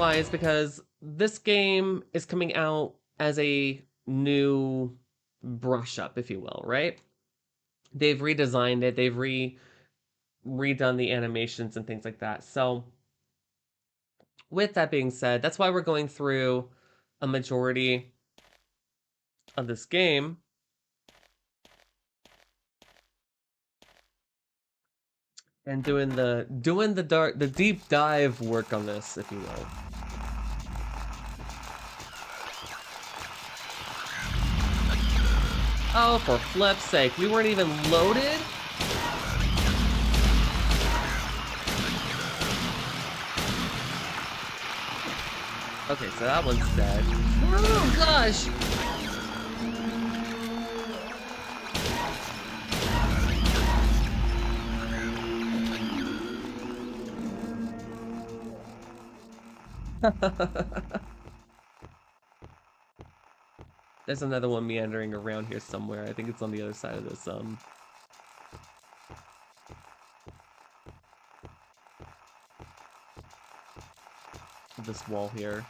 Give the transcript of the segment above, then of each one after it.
why is because this game is coming out as a new brush up, if you will, right? They've redesigned it, they've redone the animations and things like that. So, with that being said, that's why we're going through a majority of this game. And doing the deep dive work on this, if you will. Oh, for flip's sake, we weren't even loaded? Okay, so that one's dead. Oh gosh! There's another one meandering around here somewhere. I think it's on the other side of this wall here.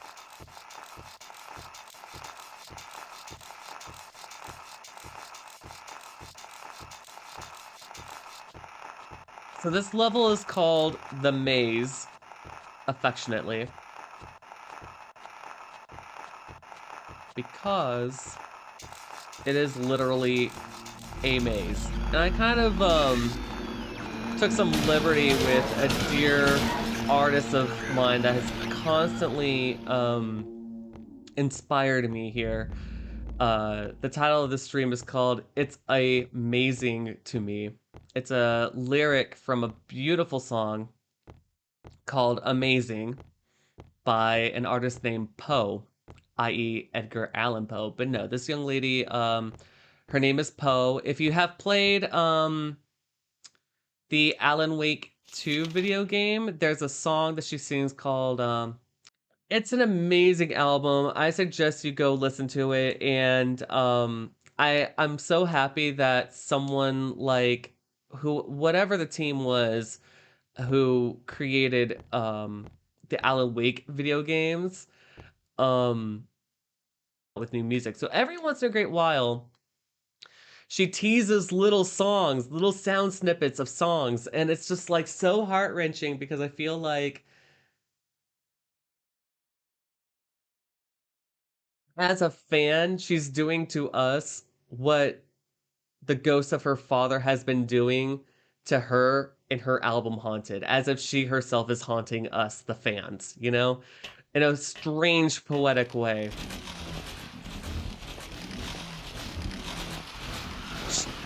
So this level is called The Maze, affectionately. Because it is literally a maze. And I kind of took some liberty with a dear artist of mine that has constantly inspired me here. The title of the stream is called It's Amazing to Me. It's a lyric from a beautiful song called Amazing by an artist named Poe, i.e. Edgar Allan Poe. But no, this young lady, her name is Poe. If you have played the Alan Wake 2 video game, there's a song that she sings called it's an amazing album. I suggest you go listen to it. And I'm so happy that someone like whatever the team was who created the Alan Wake video games with new music. So every once in a great while, she teases little songs, little sound snippets of songs, and it's just like so heart-wrenching because I feel like as a fan, she's doing to us what the ghost of her father has been doing to her in her album Haunted, as if she herself is haunting us, the fans, you know? In a strange, poetic way.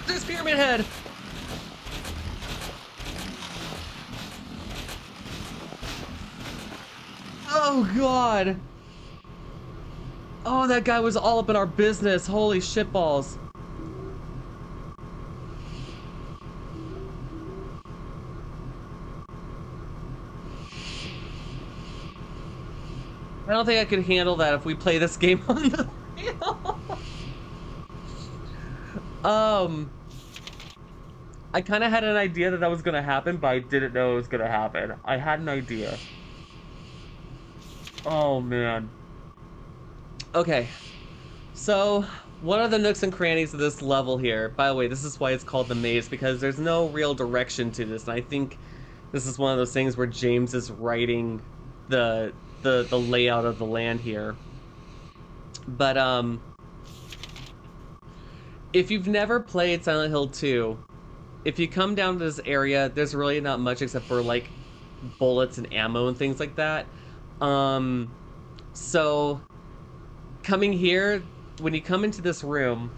This pyramid head! Oh god! Oh, that guy was all up in our business. Holy shitballs. I don't think I could handle that if we play this game on the real. I kind of had an idea that was going to happen, but I didn't know it was going to happen. I had an idea. Oh, man. Okay. So, one of the nooks and crannies of this level here, by the way, this is why it's called the maze, because there's no real direction to this, and I think this is one of those things where James is writing the layout of the land here. But, if you've never played Silent Hill 2, if you come down to this area, there's really not much except for, like, bullets and ammo and things like that. So, coming here, when you come into this room,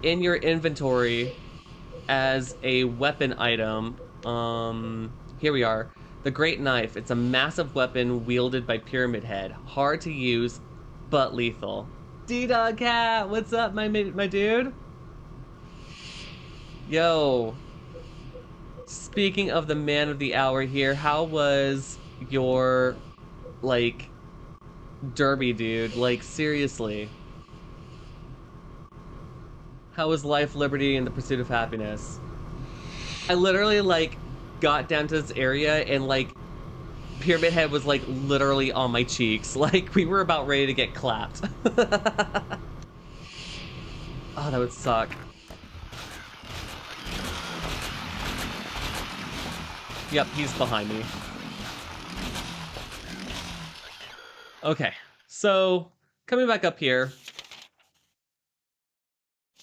in your inventory as a weapon item, here we are. The Great Knife. It's a massive weapon wielded by Pyramid Head. Hard to use, but lethal. D-Dog Cat, what's up, my dude? Yo. Speaking of the man of the hour here, how was your, like, derby, dude? Like, seriously. How was life, liberty, and the pursuit of happiness? I literally, like, got down to this area and, like, Pyramid Head was like literally on my cheeks. Like we were about ready to get clapped. Oh, that would suck. Yep, he's behind me. Okay, so coming back up here.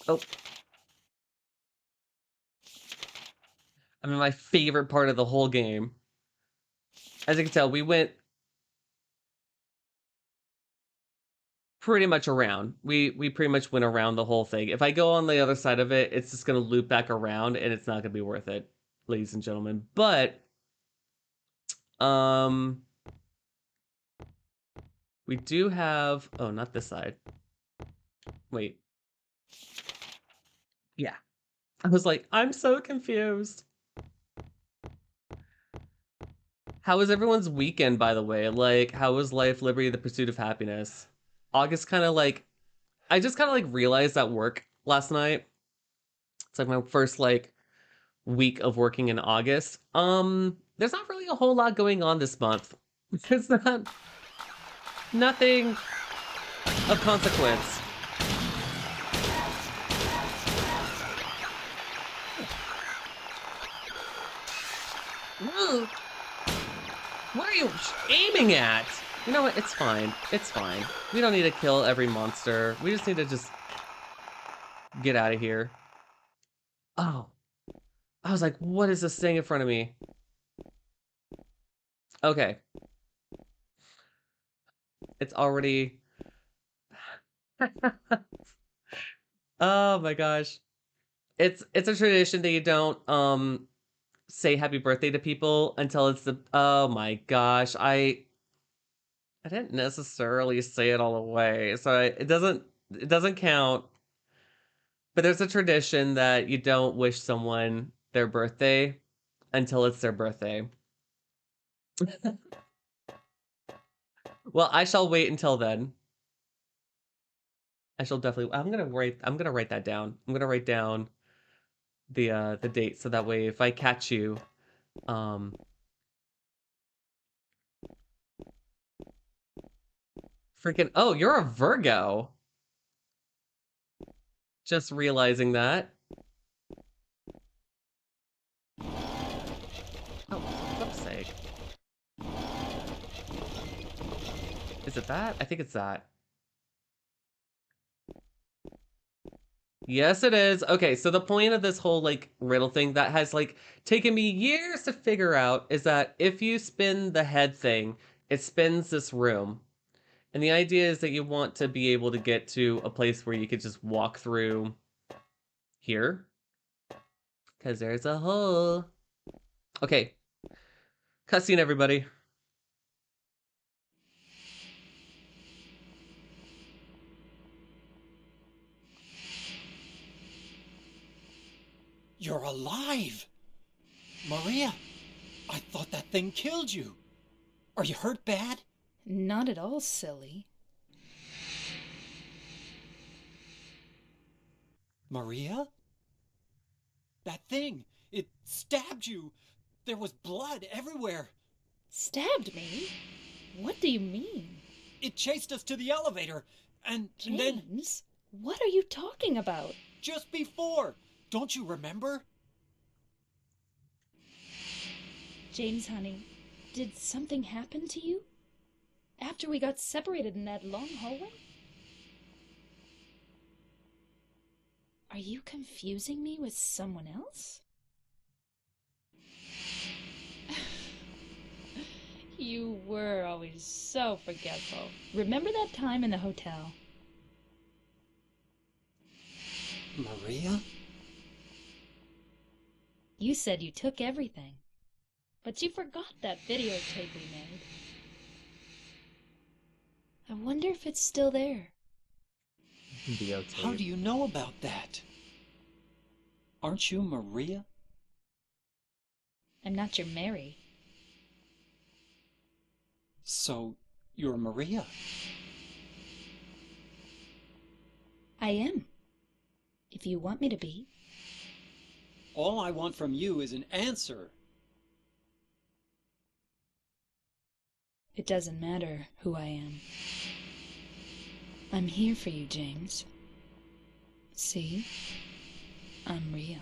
Oh. I mean, my favorite part of the whole game. As you can tell, we went pretty much around. We pretty much went around the whole thing. If I go on the other side of it, it's just gonna loop back around and it's not gonna be worth it, ladies and gentlemen. But um we do have, oh, not this side. Wait. Yeah. I was like, I'm so confused. How was everyone's weekend, by the way? Like, how was life, liberty, the pursuit of happiness? August kind of like, I just kind of like realized at work last night. It's like my first like week of working in August. There's not really a whole lot going on this month. It's not nothing of consequence. Whoa. What are you aiming at? You know what? It's fine. It's fine. We don't need to kill every monster. We just need to just get out of here. Oh. I was like, what is this thing in front of me? Okay. It's already... Oh my gosh. It's a tradition that you don't say happy birthday to people until it's the, oh my gosh. I didn't necessarily say it all the way. So it doesn't count. But there's a tradition that you don't wish someone their birthday until it's their birthday. Well, I shall wait until then. I shall definitely, I'm gonna write that down. I'm gonna write down the date so that way if I catch you, um freaking, oh, you're a Virgo. Just realizing that. Oh, for fuck's sake. Is it that? I think it's that. Yes, it is. Okay, so the point of this whole like riddle thing that has like taken me years to figure out is that if you spin the head thing, it spins this room. And the idea is that you want to be able to get to a place where you could just walk through here. Because there's a hole. Okay. Cutscene, everybody. You're alive! Maria, I thought that thing killed you. Are you hurt bad? Not at all, silly. Maria? That thing, it stabbed you. There was blood everywhere. Stabbed me? What do you mean? It chased us to the elevator, and then James, what are you talking about? just before, don't you remember? James, honey, did something happen to you? After we got separated in that long hallway? Are you confusing me with someone else? You were always so forgetful. Remember that time in the hotel? Maria? You said you took everything, but you forgot that videotape we made. I wonder if it's still there. Videotape. How do you know about that? Aren't you Maria? I'm not your Mary. So, you're Maria? I am. If you want me to be. All I want from you is an answer. It doesn't matter who I am. I'm here for you, James. See? I'm real.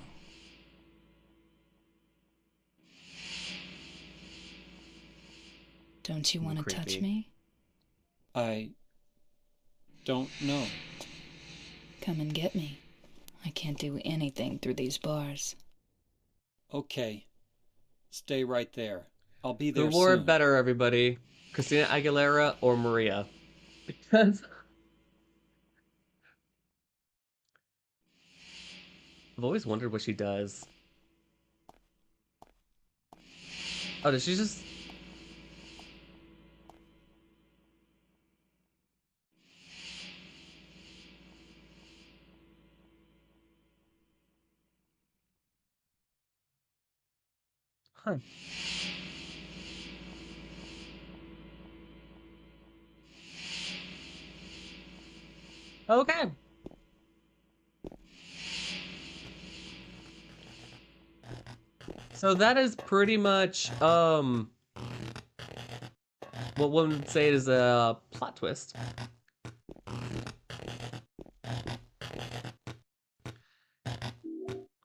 Don't you want to touch Creepy. me? I don't know. Come and get me. I can't do anything through these bars. Okay. Stay right there. I'll be Who there wore it soon. better, everybody? Christina Aguilera or Maria? Because I've always wondered what she does. Oh, does she just... Huh. Okay. So that is pretty much, what one would say is a plot twist.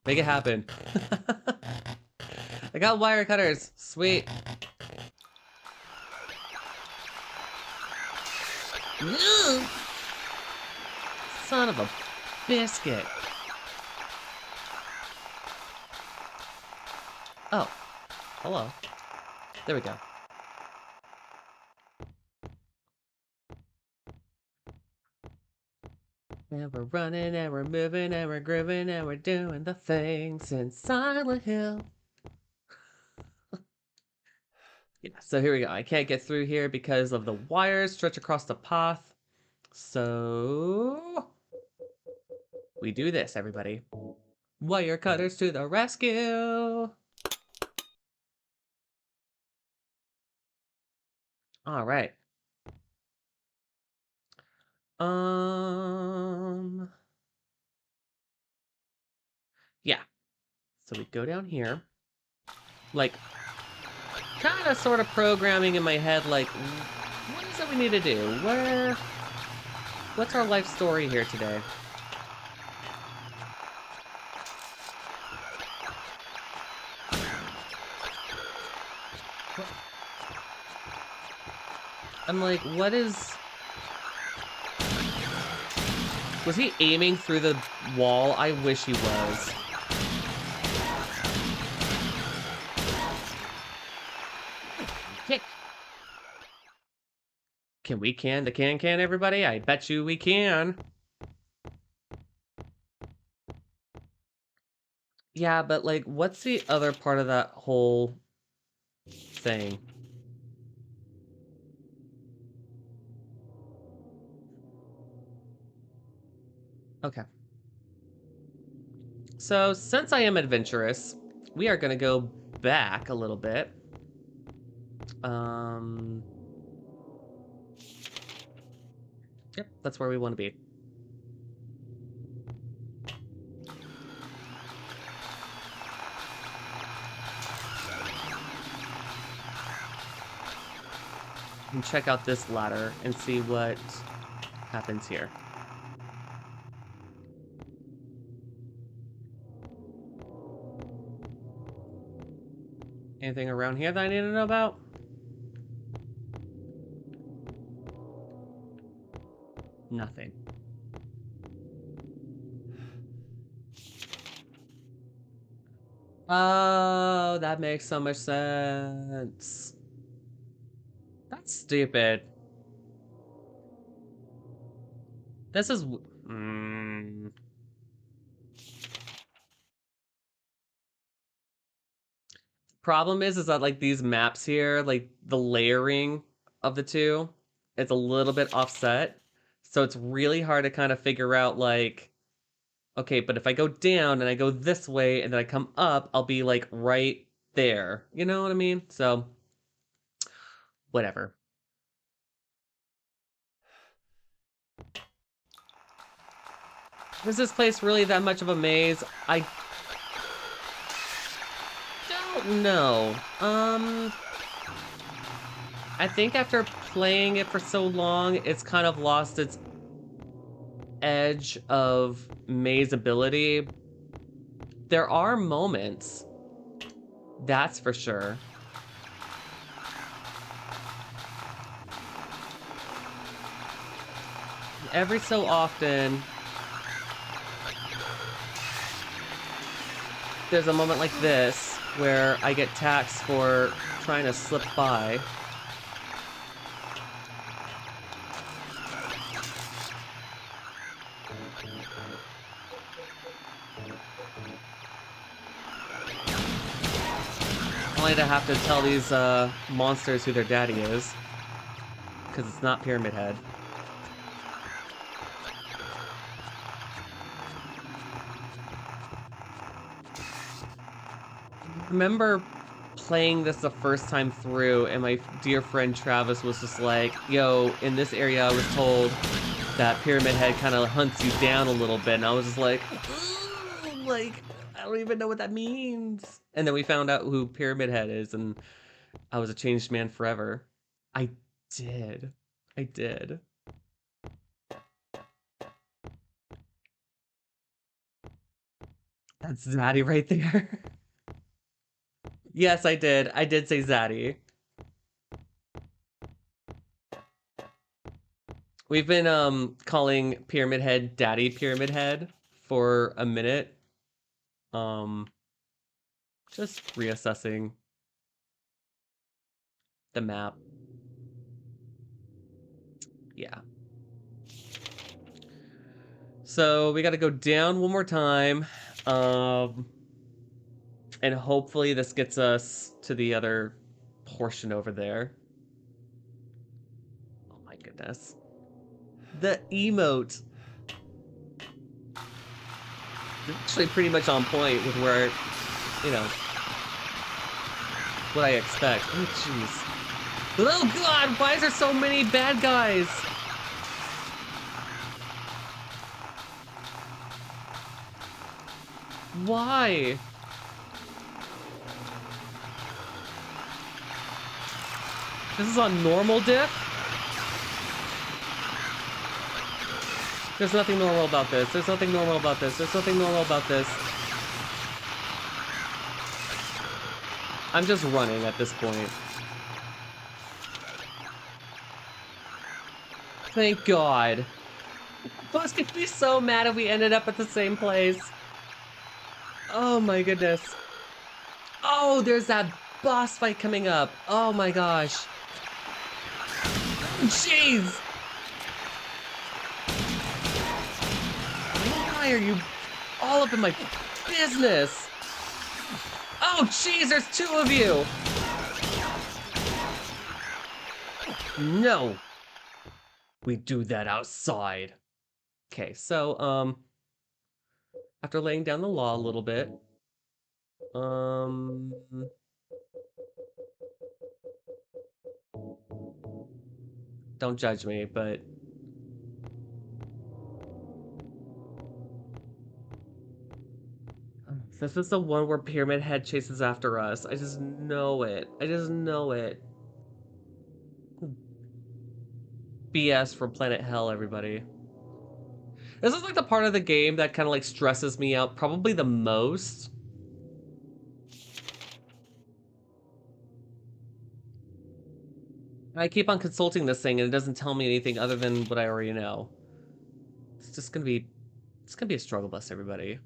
Make it happen. I got wire cutters. Sweet. Ugh. Son of a biscuit. Oh. Hello. There we go. And we're running and we're moving and we're grooving and we're doing the things in Silent Hill. Yeah, so here we go. I can't get through here because of the wires stretch across the path. So we do this, everybody. Wire cutters to the rescue. All right. Yeah. So we go down here. Like, kind of sort of programming in my head, like, what is it we need to do? What's our life story here today? I'm like, what is... Was he aiming through the wall? I wish he was. Kick. Can we can the can everybody? I bet you we can. Yeah, but like, what's the other part of that whole thing? Okay. So, since I am adventurous, we are gonna go back a little bit. Yep, that's where we want to be. And check out this ladder and see what happens here. Anything around here that I need to know about? Nothing. Oh, that makes so much sense. That's stupid. This is... Problem is that like these maps here, like the layering of the two, it's a little bit offset. So it's really hard to kind of figure out like, okay, but if I go down and I go this way and then I come up, I'll be like right there. You know what I mean? So, whatever. Is this place really that much of a maze? I don't know. I think after playing it for so long, it's kind of lost its edge of maze ability. There are moments, that's for sure. Every so often, there's a moment like this where I get taxed for trying to slip by. Only to have to tell these monsters who their daddy is. Because it's not Pyramid Head. I remember playing this the first time through, and my dear friend Travis was just like, yo, in this area I was told that Pyramid Head kind of hunts you down a little bit, and I was just like, like, I don't even know what that means. And then we found out who Pyramid Head is, and I was a changed man forever. I did. I did. That's Zaddy right there. Yes, I did. I did say Zaddy. We've been calling Pyramid Head Daddy Pyramid Head for a minute. Um just reassessing the map. Yeah. So we got to go down one more time. And hopefully this gets us to the other portion over there. Oh my goodness. The emote. Actually pretty much on point with where, you know, what I expect. Oh jeez. Oh god, why is there so many bad guys? Why? This is on normal diff? There's nothing normal about this. There's nothing normal about this. There's nothing normal about this. I'm just running at this point. Thank God. I was gonna be so mad if we ended up at the same place. Oh my goodness. Oh, there's that boss fight coming up. Oh my gosh. Jeez. Why are you all up in my business? Oh jeez, there's two of you. No. We do that outside. Okay, so after laying down the law a little bit, don't judge me, but this is the one where Pyramid Head chases after us. I just know it. I just know it. BS from Planet Hell, everybody. This is like the part of the game that kind of like stresses me out probably the most. I keep on consulting this thing and it doesn't tell me anything other than what I already know. It's gonna be a struggle bus, everybody.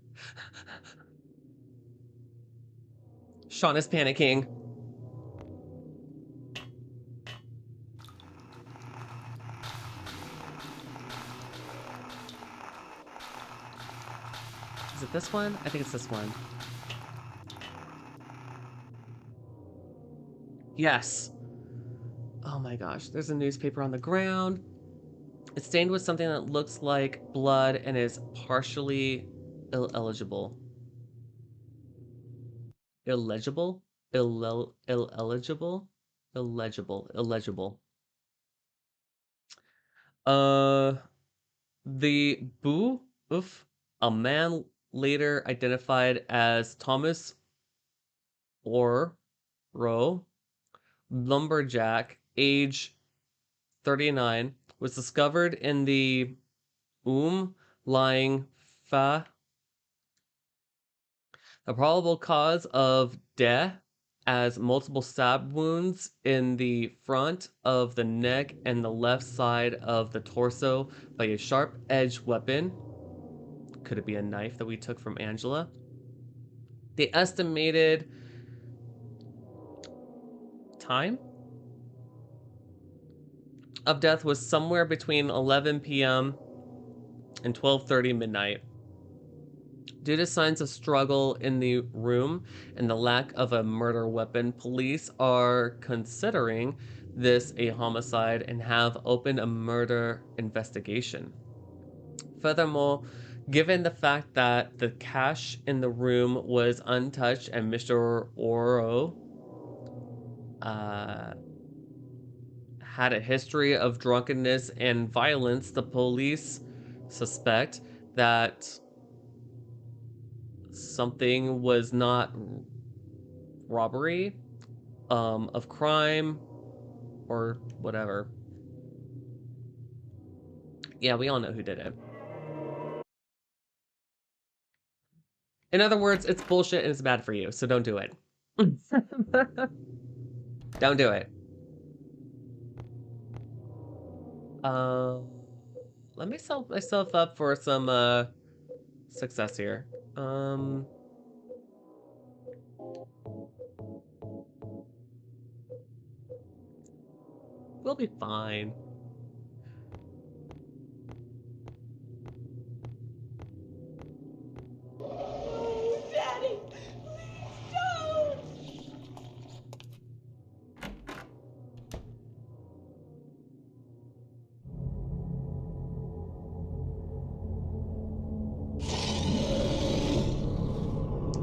Sean is panicking. Is it this one? I think it's this one. Yes. Oh my gosh, there's a newspaper on the ground. It's stained with something that looks like blood and is partially illegible. Illegible? Illegible? Illegible. Uh, the boo oof, a man later identified as Thomas or Rowe, lumberjack age 39, was discovered in the lying fa. The probable cause of death as multiple stab wounds in the front of the neck and the left side of the torso by a sharp-edged weapon. Could it be a knife that we took from Angela? The estimated time of death was somewhere between 11 p.m. and 12:30 midnight. Due to signs of struggle in the room and the lack of a murder weapon, police are considering this a homicide and have opened a murder investigation. Furthermore, given the fact that the cash in the room was untouched and Mr. Oro had a history of drunkenness and violence, the police suspect that something was not robbery of crime or whatever. Yeah, we all know who did it. In other words, it's bullshit and it's bad for you, so don't do it. Don't do it. Let me set myself up for some success here. We'll be fine. Daddy, please don't!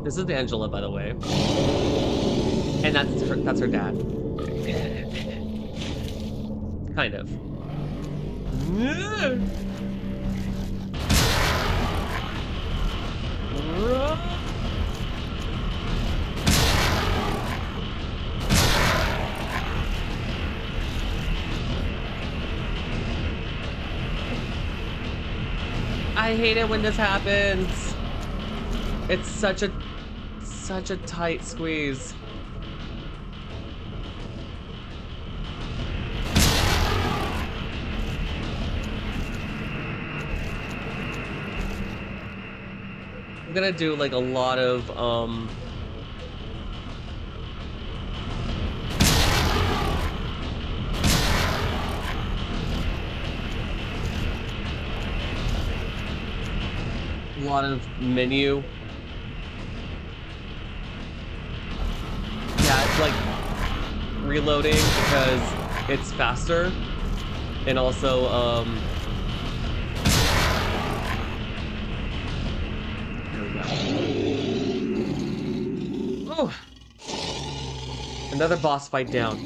This is Angela, by the way. And that's her dad. Kind of. I hate it when this happens. It's such a tight squeeze. I'm gonna do like a lot of menu. Yeah, it's like reloading because it's faster, and also there we go. Oh, another boss fight down.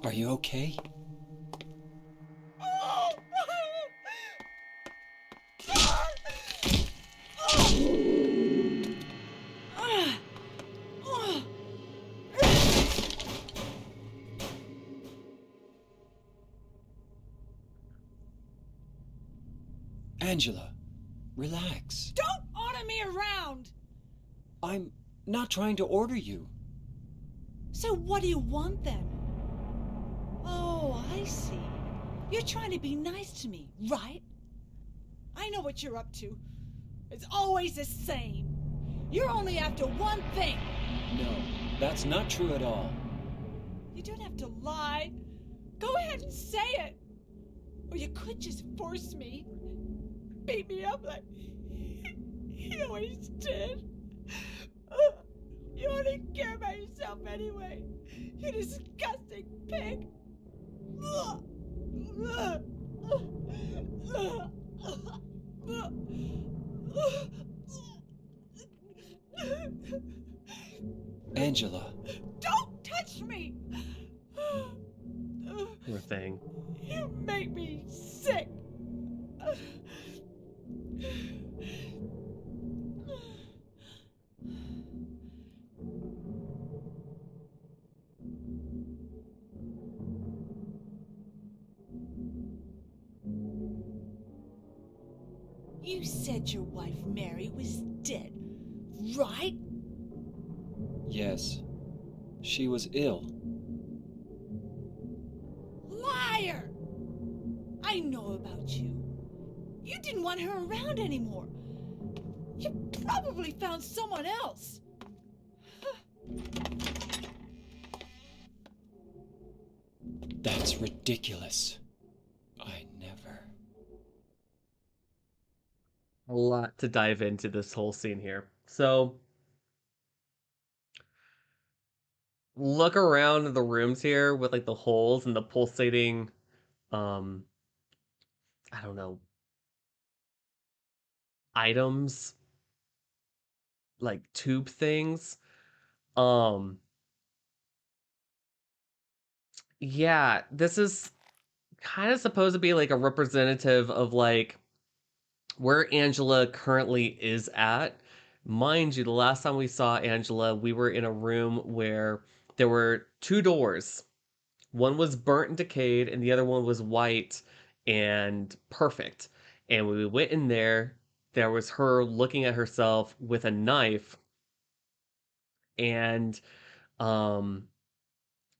Are you okay? Angela, relax. Don't order me around! I'm not trying to order you. So what do you want then? Oh, I see. You're trying to be nice to me, right? I know what you're up to. It's always the same. You're only after one thing. No, that's not true at all. You don't have to lie. Go ahead and say it. Or you could just force me. Beat me up like you always did. You only care about yourself anyway. You disgusting pig. Angela. Don't touch me. Poor thing. You make me sick. You said your wife Mary was dead, right? Yes. She was ill. Liar! I know about you. You didn't want her around anymore. You probably found someone else. That's ridiculous. I never. A lot to dive into this whole scene here. So, look around the rooms here with like the holes and the pulsating, um, I don't know, items, like tube things. Um, yeah, this is kind of supposed to be like a representative of like where Angela currently is at. Mind you, the last time we saw Angela, we were in a room where there were two doors. One was burnt and decayed, and the other one was white and perfect. And when we went in there, there was her looking at herself with a knife, and um,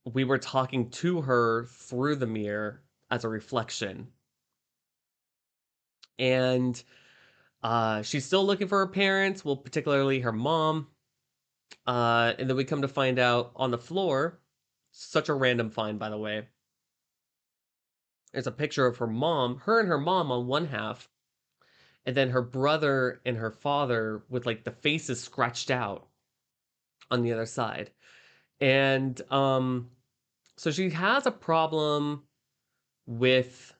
we were talking to her through the mirror as a reflection. And she's still looking for her parents, well, particularly her mom. And then we come to find out on the floor, such a random find, by the way. There's a picture of her mom, her and her mom on one half, and then her brother and her father with like the faces scratched out on the other side. And so she has a problem with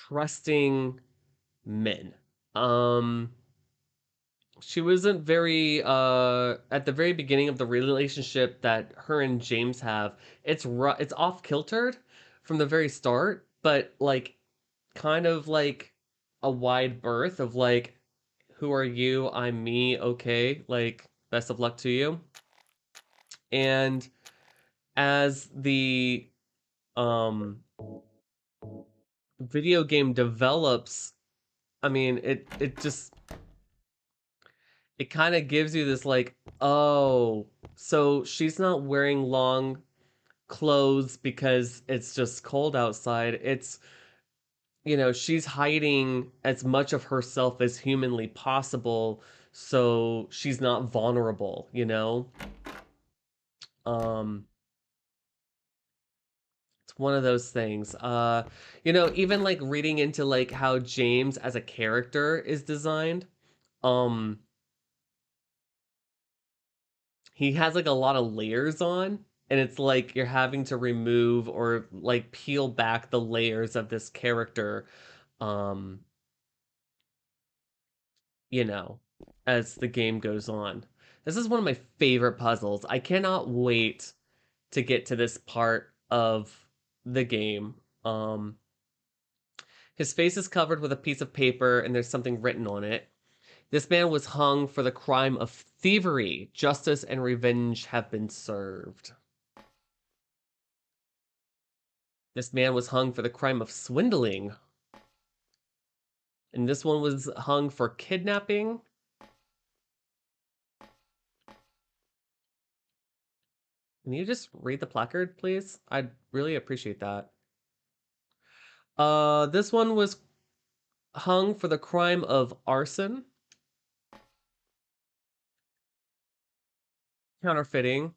trusting men. Um she wasn't very at the very beginning of the relationship that her and James have. It's off kiltered from the very start, but like kind of like a wide berth of like, who are you? I'm me. Okay, like best of luck to you. And as the um video game develops, I mean, it kind of gives you this like, oh, so she's not wearing long clothes because it's just cold outside. It's, she's hiding as much of herself as humanly possible so she's not vulnerable. Um it's one of those things. Even like reading into like how James as a character is designed. Um he has like a lot of layers on, and it's like you're having to remove or like peel back the layers of this character, um you know as the game goes on. This is one of my favorite puzzles. I cannot wait to get to this part of the game. His face is covered with a piece of paper and there's something written on it. This man was hung for the crime of thievery. Justice and revenge have been served. This man was hung for the crime of swindling. And this one was hung for kidnapping. Can you just read the placard, please? I'd really appreciate that. This one was hung for the crime of arson, counterfeiting,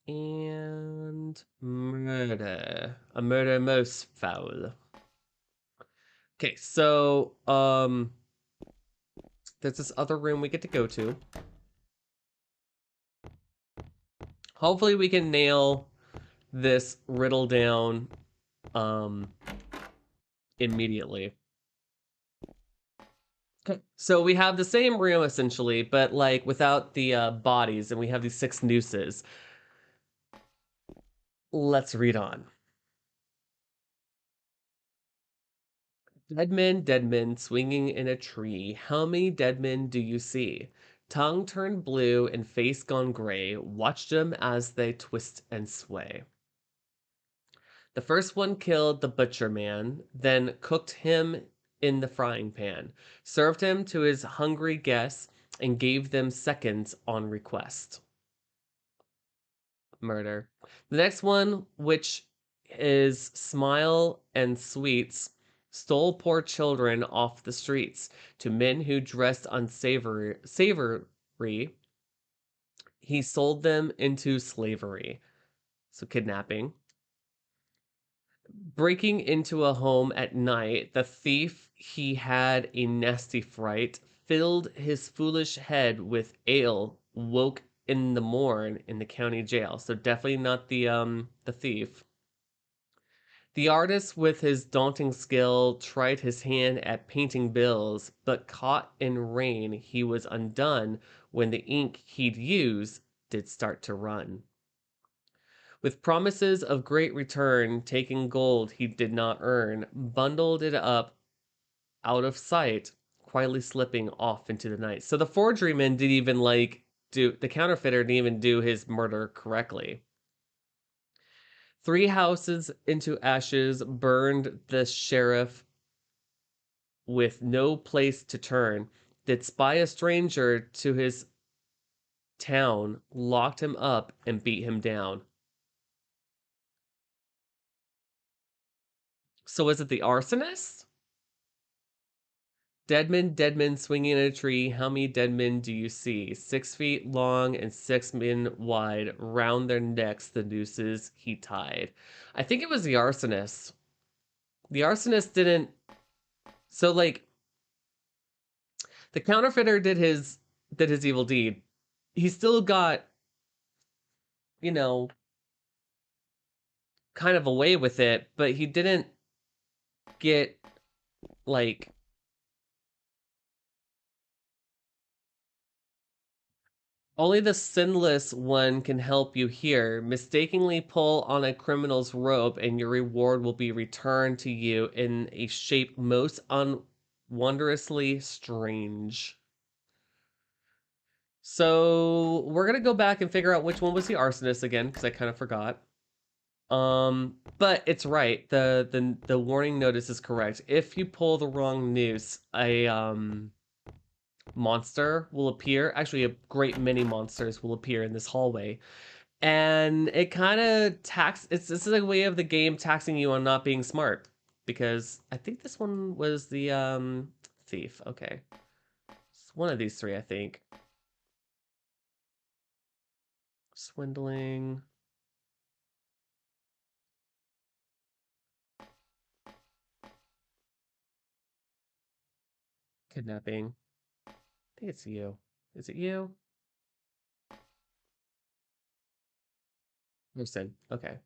and murder. A murder most foul. Okay, so there's this other room we get to go to. Hopefully we can nail this riddle down um immediately. Okay. So we have the same room essentially, but like without the bodies, and we have these 6 nooses. Let's read on. Dead men swinging in a tree. How many dead men do you see? Tongue turned blue and face gone gray. Watch them as they twist and sway. The first one killed the butcher man, then cooked him in the frying pan, served him to his hungry guests, and gave them seconds on request. Murder. The next one, which is Smile and Sweets, stole poor children off the streets to men who dressed unsavory. He sold them into slavery. So kidnapping. Breaking into a home at night, the thief he had a nasty fright, filled his foolish head with ale, woke in the morn in the county jail. So definitely not the thief. The artist with his daunting skill tried his hand at painting bills, but caught in rain he was undone when the ink he'd use did start to run. With promises of great return, taking gold he did not earn, bundled it up out of sight, quietly slipping off into the night. So the forgeryman didn't even do the counterfeiter didn't even do his murder correctly. 3 houses into ashes burned the sheriff with no place to turn. Did spy a stranger to his town, locked him up and beat him down. So is it the arsonist? Dead men swinging in a tree. How many dead men do you see? 6 feet long and 6 men wide. Round their necks the nooses he tied. I think it was the arsonist. The arsonist didn't. So like the counterfeiter did his evil deed. He still got, you know, kind of away with it, but he didn't get like only the sinless one can help you here. Mistakenly pull on a criminal's rope, and your reward will be returned to you in a shape most wondrously strange. So we're gonna go back and figure out which one was the arsonist again, because I kind of forgot. But it's right. The warning notice is correct. If you pull the wrong noose, a monster will appear. Actually, a great many monsters will appear in this hallway. And it kind of this is a way of the game taxing you on not being smart. Because I think this one was the thief. Okay. It's one of these three, I think. Swindling. Kidnapping. I think it's you. Is it you? Person. Okay.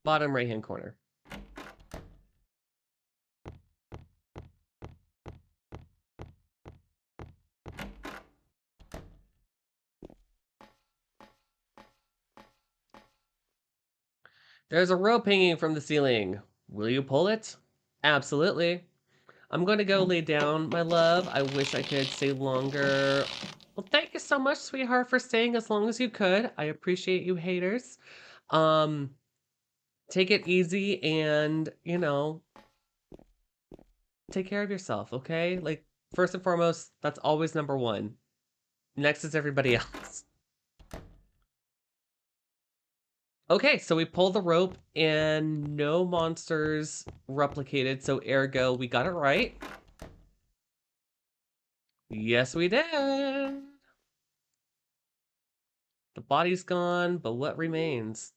Bottom right hand corner. There's a rope hanging from the ceiling. Will you pull it? Absolutely. I'm going to go lay down, my love. I wish I could stay longer. Well, thank you so much, sweetheart, for staying as long as you could. I appreciate you haters. Um, take it easy and, take care of yourself, okay? Like, first and foremost, that's always number one. Next is everybody else. Okay, so we pulled the rope and no monsters replicated, so ergo, we got it right. Yes, we did. The body's gone, but what remains?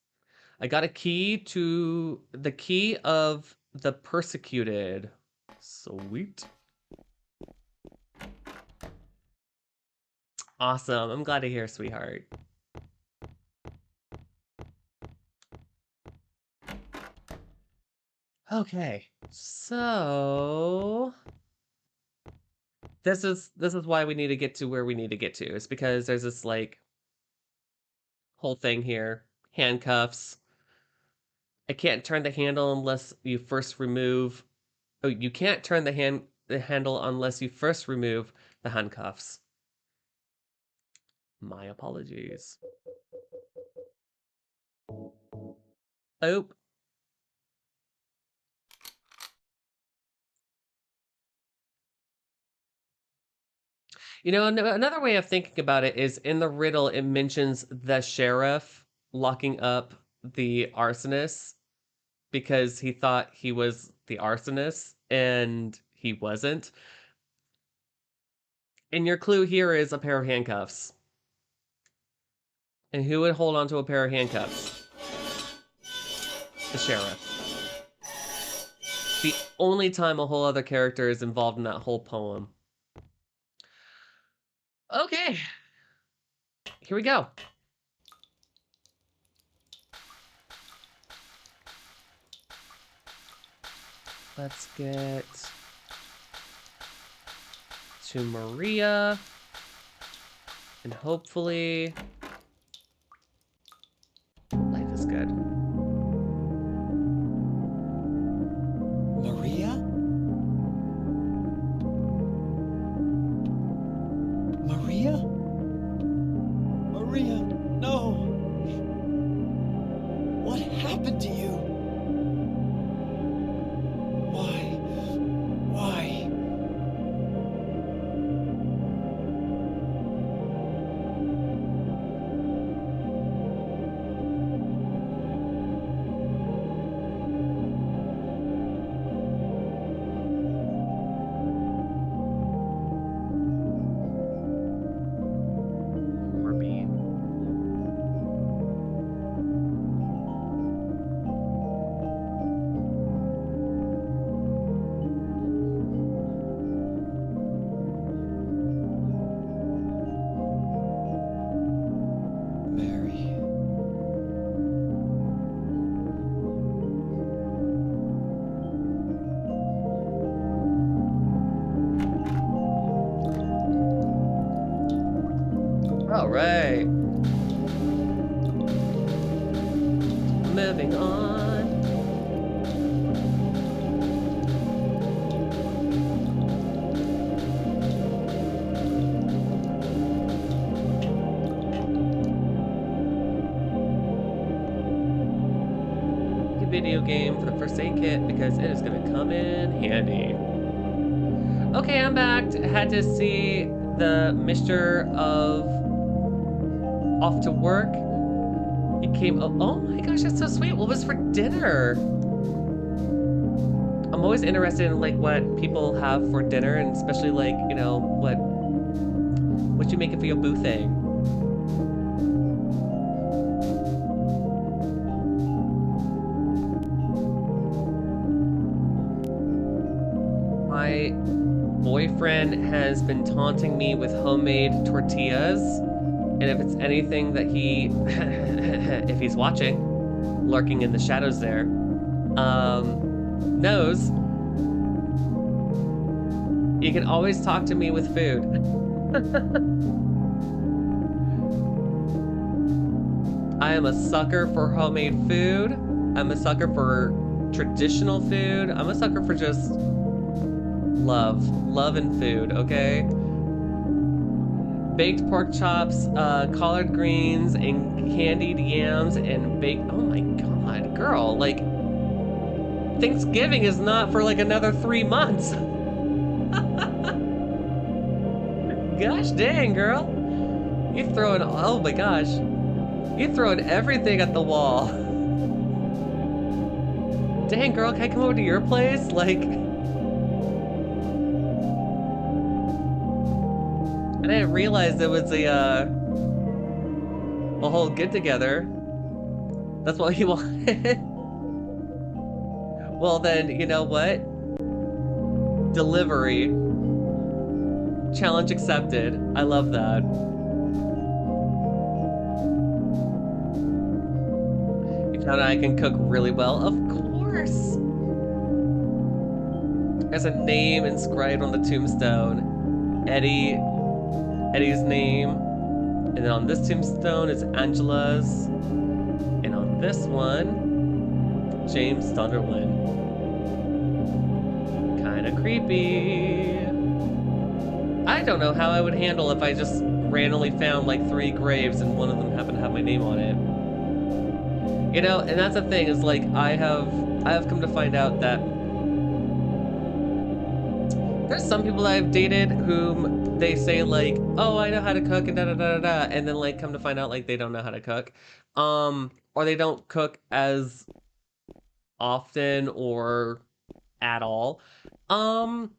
I got a key to the key of the persecuted. Sweet. Awesome. I'm glad to hear, sweetheart. Okay. So this is why we need to get to where we need to get to. It's because there's this like whole thing here. Handcuffs. I can't turn the handle unless you first remove. Oh, you can't turn the handle unless you first remove the handcuffs. My apologies. Oh. You know, another way of thinking about it is in the riddle, it mentions the sheriff locking up the arsonist because he thought he was the arsonist and he wasn't. And your clue here is a pair of handcuffs. And who would hold on to a pair of handcuffs? The sheriff. The only time a whole other character is involved in that whole poem. Okay. Here we go. Let's get to Maria. And hopefully life is good. Maria? Maria? Maria, no! What happened to you? Why? Why? Morbine. Mary. All right. Moving on. A video game for the first aid kit because it is going to come in handy. Okay, I'm back. Had to see the Mr. of Off to Work. He came. Oh my gosh, that's so sweet. What was for dinner? I'm always interested in like what people have for dinner, and especially like what you making for your boo thing. My boyfriend has been taunting me with homemade tortillas, and if it's anything that he, if he's watching, lurking in the shadows there, knows, you can always talk to me with food. I am a sucker for homemade food. I'm a sucker for traditional food. I'm a sucker for just love and food, okay? Baked pork chops, collard greens, and candied yams, and baked... Oh my god, girl, like... Thanksgiving is not for like another 3 months. Gosh dang, girl. You're throwing... Oh my gosh. You're throwing everything at the wall. Dang, girl, can I come over to your place? Like... I didn't realize there was a whole get-together. That's what he wanted. Well then, you know what? Delivery. Challenge accepted. I love that. You found out I can cook really well? Of course! There's a name inscribed on the tombstone. Eddie's name. And then on this tombstone is Angela's. And on this one, James Sunderland. Kinda creepy. I don't know how I would handle if I just randomly found like 3 graves and one of them happened to have my name on it. You know, and that's the thing is like I have come to find out that there's some people that I've dated whom they say like, "Oh, I know how to cook," and da da da da da, and then like come to find out like they don't know how to cook, or they don't cook as often or at all. Um,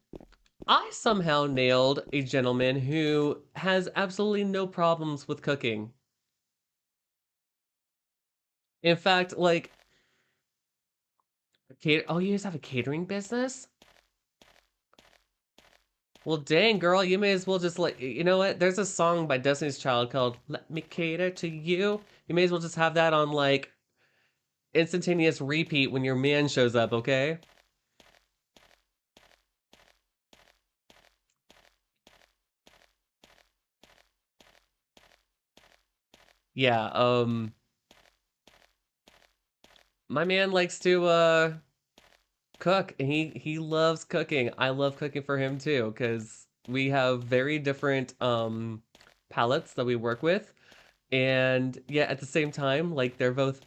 I somehow nailed a gentleman who has absolutely no problems with cooking. In fact, like, oh, you guys have a catering business? Well, dang, girl, you may as well just like, you know what? There's a song by Destiny's Child called Let Me Cater to You. You may as well just have that on like instantaneous repeat when your man shows up, okay? Yeah, my man likes to cook and he loves cooking. I love cooking for him too cuz we have very different palettes that we work with. And yeah, at the same time, like they're both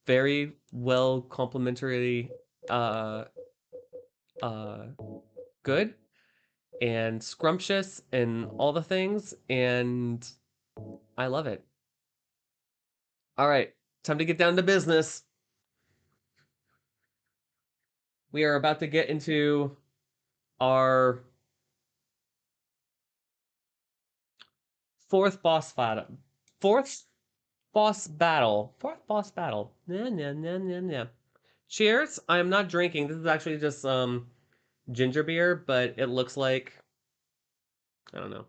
very well complementary uh uh good and scrumptious and all the things and I love it. All right, time to get down to business. We are about to get into our fourth boss battle. Fourth boss battle. Fourth boss battle. Nah, nah, nah, nah, nah. Cheers. I am not drinking. This is actually just ginger beer, but it looks like I don't know.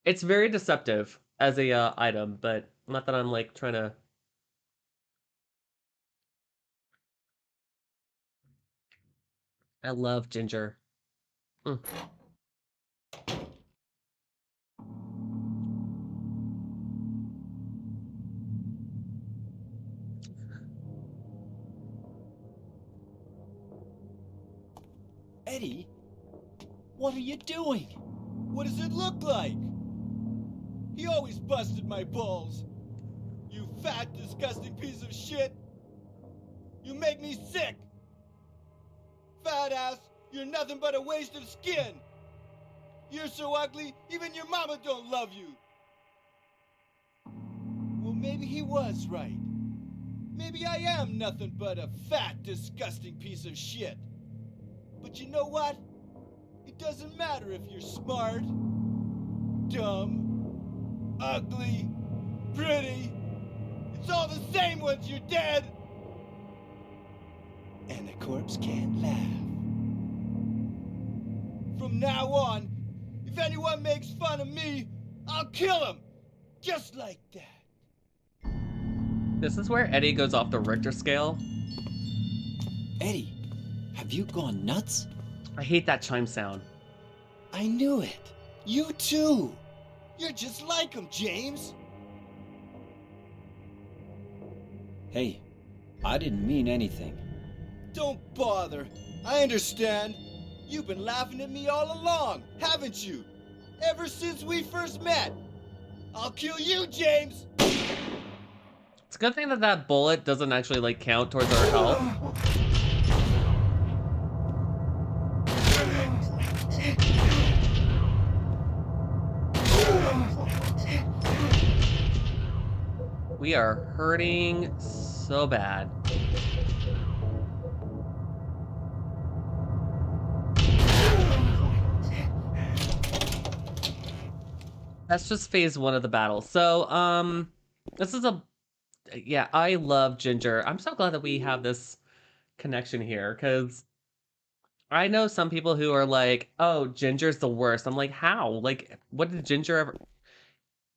It's very deceptive as a item, but not that I'm like trying to. I love ginger. Mm. Eddie, what are you doing? What does it look like? He always busted my balls. You fat, disgusting piece of shit. You make me sick. Fat ass, you're nothing but a waste of skin. You're so ugly, even your mama don't love you. Well, maybe he was right. Maybe I am nothing but a fat, disgusting piece of shit. But you know what? It doesn't matter if you're smart, dumb, ugly, pretty. It's all the same once you're dead. And the corpse can't laugh. From now on, if anyone makes fun of me, I'll kill him. Just like that. This is where Eddie goes off the Richter scale. Eddie, have you gone nuts? I hate that chime sound. I knew it. You too. You're just like him, James. Hey, I didn't mean anything. Don't bother. I understand. You've been laughing at me all along, haven't you? Ever since we first met. I'll kill you, James. It's a good thing that that bullet doesn't actually like count towards our health. We are hurting so bad. That's just phase one of the battle. So, this is a, yeah, I love ginger. I'm so glad that we have this connection here because I know some people who are like, oh, ginger's the worst. I'm like, how? Like, what did ginger ever?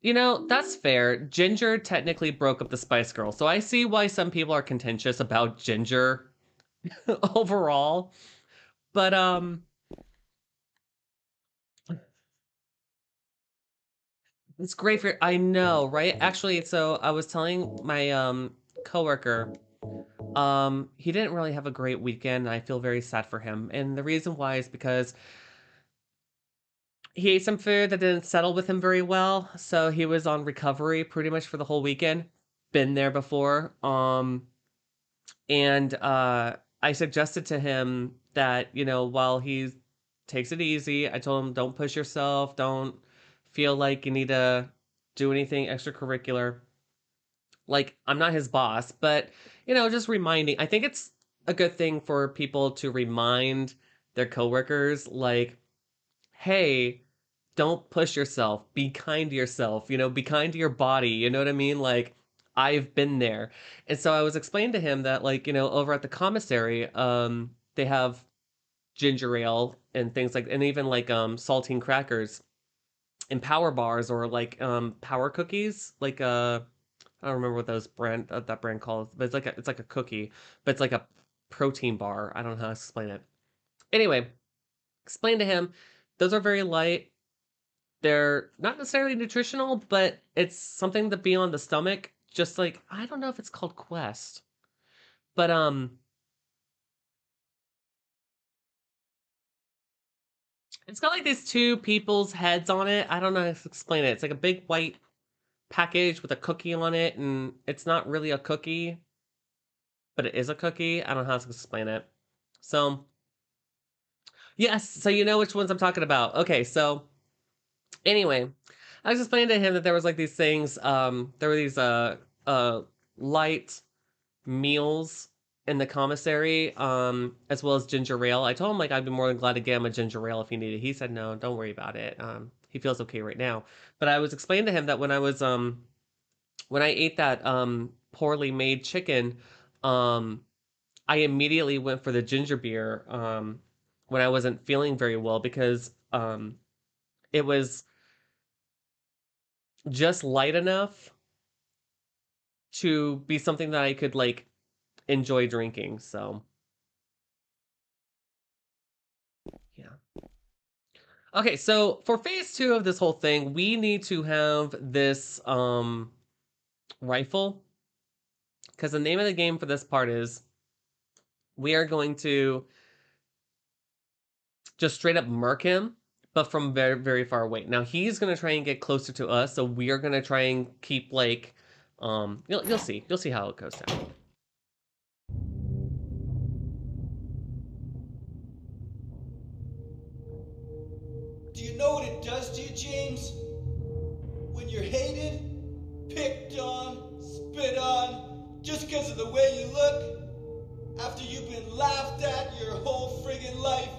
You know, that's fair. Ginger technically broke up the Spice Girls, so I see why some people are contentious about ginger overall. But it's great for I know, right? Actually, so I was telling my coworker, he didn't really have a great weekend. And I feel very sad for him, and the reason why is because he ate some food that didn't settle with him very well, so he was on recovery pretty much for the whole weekend. Been there before. And I suggested to him that, while he takes it easy, I told him, don't push yourself, don't feel like you need to do anything extracurricular. Like, I'm not his boss, but, just reminding. I think it's a good thing for people to remind their coworkers, like, hey, don't push yourself. Be kind to yourself. Be kind to your body. You know what I mean? Like, I've been there. And so I was explaining to him that, like, over at the commissary, they have ginger ale and things like, and even like saltine crackers and power bars, or like power cookies, like I don't remember what that brand calls, but it's like a cookie, but it's like a protein bar. I don't know how to explain it. Anyway, explain to him those are very light. They're not necessarily nutritional, but it's something to be on the stomach. Just like, I don't know if it's called Quest, but it's got like these two people's heads on it. I don't know how to explain it. It's like a big white package with a cookie on it, and it's not really a cookie, but it is a cookie. I don't know how to explain it. So, yes, so you know which ones I'm talking about. Okay, so anyway, I was explaining to him that there was like these things, there were these light meals in the commissary, as well as ginger ale. I told him like I'd be more than glad to get him a ginger ale if he needed. He said no, don't worry about it. He feels okay right now. But I was explaining to him that when I ate that poorly made chicken, I immediately went for the ginger beer when I wasn't feeling very well, because it was just light enough to be something that I could like enjoy drinking. So, yeah. Okay, so for phase 2 of this whole thing, we need to have this rifle, because the name of the game for this part is we are going to just straight up murk him, but from very, very far away. Now he's gonna try and get closer to us, so we are gonna try and keep like, you'll see how it goes down. Do you know what it does to you, James? When you're hated, picked on, spit on, just because of the way you look, after you've been laughed at your whole friggin' life.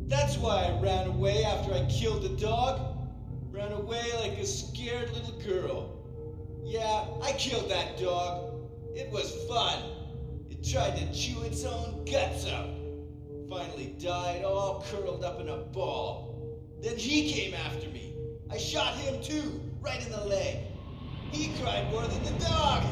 That's why I ran away after I killed the dog. Ran away like a scared little girl. Yeah, I killed that dog. It was fun. It tried to chew its own guts out. Finally died all curled up in a ball. Then he came after me. I shot him too, right in the leg. He cried more than the dog.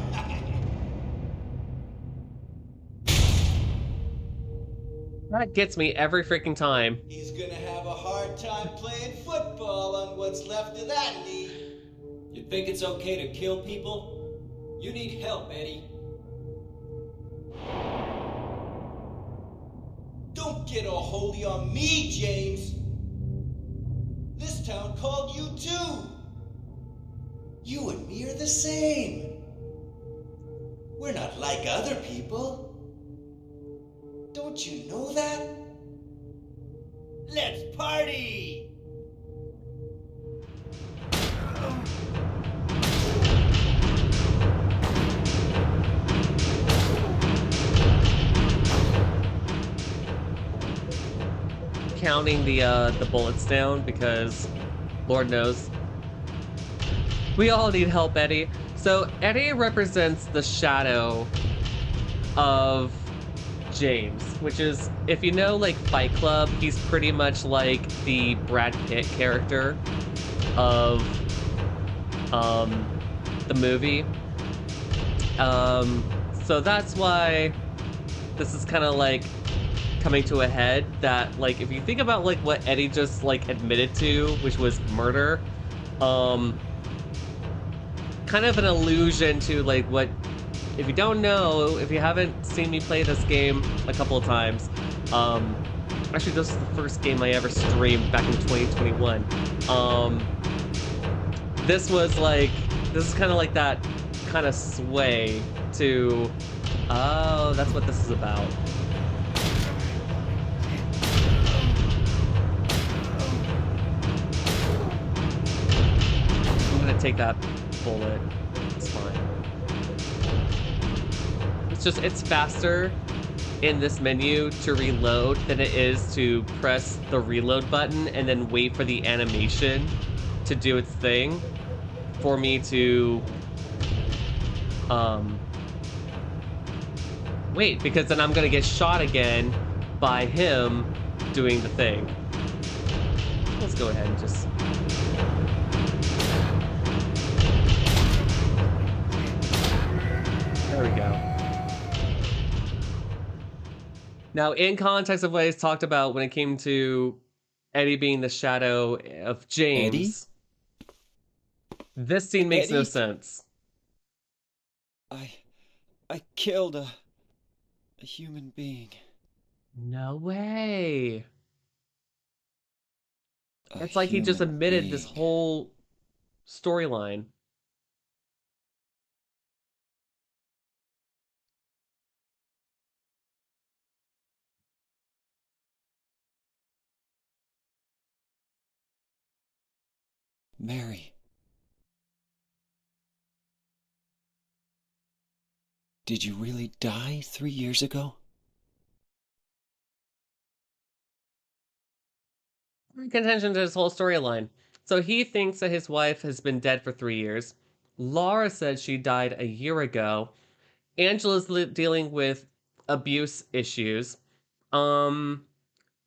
That gets me every freaking time. He's gonna have a hard time playing football on what's left of that knee. You think it's okay to kill people? You need help, Eddie. Don't get all holy on me, James. This town called you too. You and me are the same. We're not like other people. Don't you know that? Let's party! Counting the bullets down, because Lord knows we all need help, Eddie. So Eddie represents the shadow of James, which is, if you know like Fight Club, he's pretty much like the Brad Pitt character of the movie. So that's why this is kind of like coming to a head, that like if you think about like what Eddie just like admitted to, which was murder, kind of an allusion to like what, if you don't know, if you haven't seen me play this game a couple of times, actually this is the first game I ever streamed back in 2021. This is kind of like that kind of sway to, oh, that's what this is about. I'm gonna take that bullet. It's fine. It's faster in this menu to reload than it is to press the reload button and then wait for the animation to do its thing for me to wait, because then I'm gonna get shot again by him doing the thing. Let's go ahead and just there we go. Now, in context of what I talked about when it came to Eddie being the shadow of James, this scene makes no Eddie? sense. I killed a human being. No way. A It's like he just human admitted this being. whole storyline. Mary. Did you really die 3 years ago? Contention to his whole storyline. So he thinks that his wife has been dead for 3 years. Laura said she died a year ago. Angela's dealing with abuse issues. Um,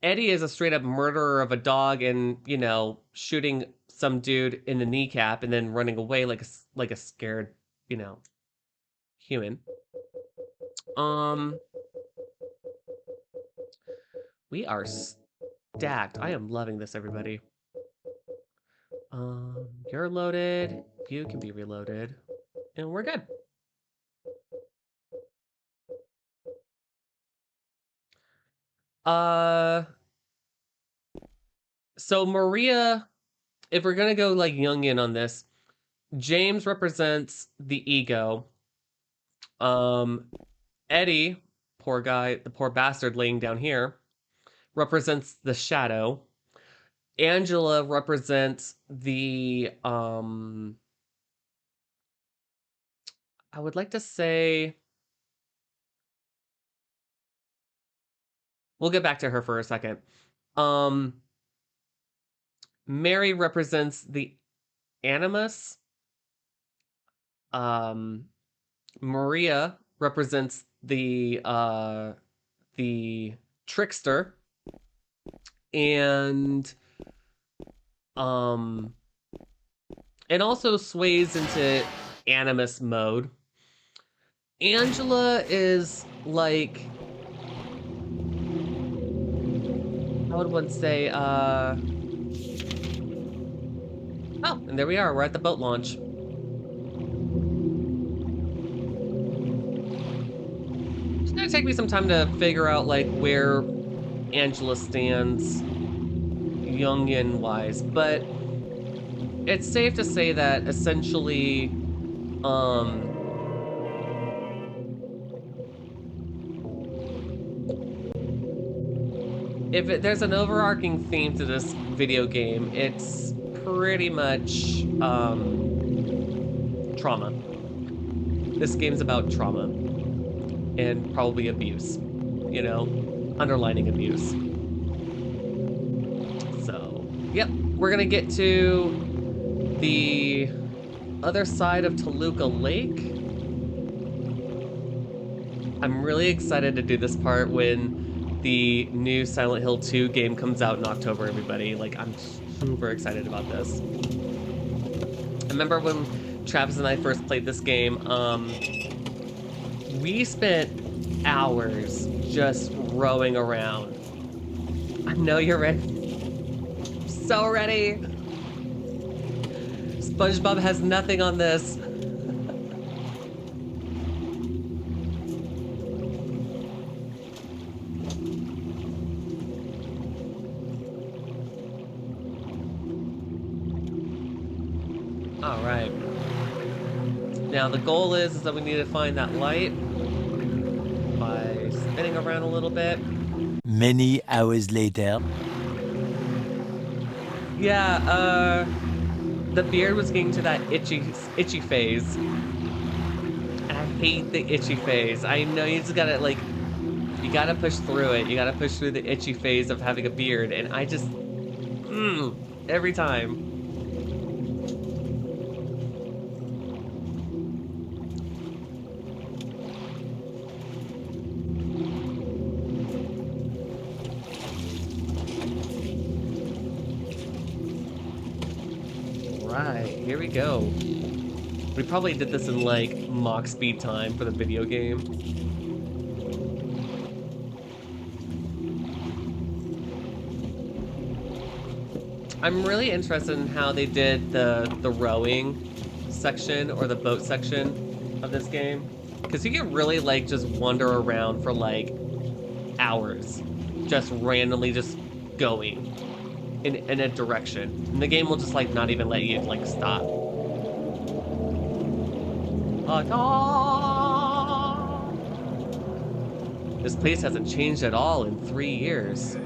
Eddie is a straight up murderer of a dog and, you know, shooting some dude in the kneecap and then running away like a scared, you know, human. We are stacked. I am loving this, everybody. You're loaded. You can be reloaded. And we're good. So Maria, if we're gonna go like Jungian on this, James represents the ego. Eddie, poor guy, the poor bastard laying down here, represents the shadow. Angela represents the I would like to say we'll get back to her for a second. Mary represents the animus. Maria represents the trickster, and it also sways into animus mode. Angela is like, how would one say, oh, and there we are, we're at the boat launch. It's gonna take me some time to figure out like where Angela stands Jungian wise, but it's safe to say that essentially there's an overarching theme to this video game, it's pretty much trauma. This game's about trauma and probably abuse, you know, underlining abuse. So, yep, we're gonna get to the other side of Toluca Lake. I'm really excited to do this part when the new Silent Hill 2 game comes out in October, everybody. Like, I'm super excited about this. I remember when Travis and I first played this game, we spent hours just rowing around. I know you're ready. So ready. SpongeBob has nothing on this. All right. Now the goal is that we need to find that light by spinning around a little bit. Many hours later. Yeah, the beard was getting to that itchy phase. And I hate the itchy phase. I know you just gotta, like, you gotta push through it. You gotta push through the itchy phase of having a beard, and I just, every time. Right, here we go. We probably did this in like Mach speed time for the video game. I'm really interested in how they did the rowing section or the boat section of this game, because you can really like just wander around for like hours, just randomly just going in a direction, and the game will just like not even let you like stop. This place hasn't changed at all in 3 years.